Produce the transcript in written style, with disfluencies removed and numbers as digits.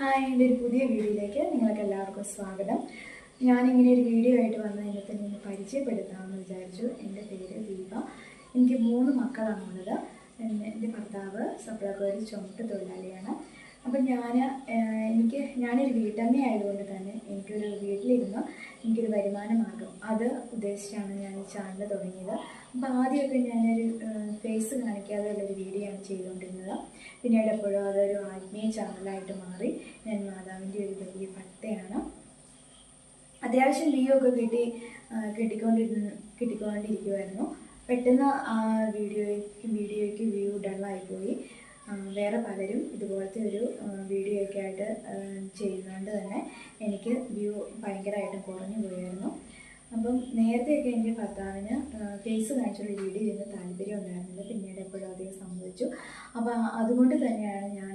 Hi, എൻ്റെ ഒരു പുതിയ വീഡിയോയിലേക്ക് നിങ്ങൾക്ക് എല്ലാവർക്കും സ്വാഗതം. ഞാനിങ്ങനെ ഒരു വീഡിയോ ആയിട്ട് വന്ന് എന്നെ തന്നെ ഒന്ന് പരിചയപ്പെടുത്താമെന്ന് വിചാരിച്ചു. എൻ്റെ പേര് ദീപ. എനിക്ക് 3 മക്കളാണുള്ളത്. എൻ്റെ ഭർത്താവ് സപ്ലൈകോയിൽ ചുമട്ട് തൊഴിലാളിയാണ്. അപ്പം ഞാനൊരു വീട്ടമ്മയായതുകൊണ്ട് തന്നെ എനിക്കൊരു വീട്ടിലിരുന്ന് എനിക്കൊരു വരുമാന മാർഗം അത് ഉദ്ദേശിച്ചാണ് ഞാൻ ഈ ചാനൽ തുടങ്ങിയത്. അപ്പോൾ ആദ്യമൊക്കെ ഞാനൊരു ഫേസ് കാണിക്കാതെയുള്ളൊരു വീഡിയോ ആണ് ചെയ്തുകൊണ്ടിരുന്നത്. പിന്നീട് എപ്പോഴും അതൊരു ആത്മീയ ചാനലായിട്ട് മാറി. ഞാൻ മാതാവിൻ്റെ ഒരു വലിയ ഭക്തയാണ്. അത്യാവശ്യം വ്യൂ ഒക്കെ കിട്ടിക്കൊണ്ടിരിക്കുമായിരുന്നു. പെട്ടെന്ന് ആ വീഡിയോയ്ക്ക് വ്യൂ ഡള്ളായിപ്പോയി. വേറെ പലരും ഇതുപോലത്തെ ഒരു വീഡിയോയൊക്കെ ആയിട്ട് ചെയ്യുന്നതുകൊണ്ട് തന്നെ എനിക്ക് വ്യൂ ഭയങ്കരമായിട്ടും കുറഞ്ഞു പോയായിരുന്നു. അപ്പം നേരത്തെയൊക്കെ എൻ്റെ ഭർത്താവിന് ഫേസ് കാണിച്ചുള്ള വീഡിയോ ചെയ്യുന്ന താല്പര്യം ഉണ്ടായിരുന്നില്ല. പിന്നീട് എപ്പോഴും അധികം സംഭവിച്ചു. അപ്പോൾ അതുകൊണ്ട് തന്നെയാണ് ഞാൻ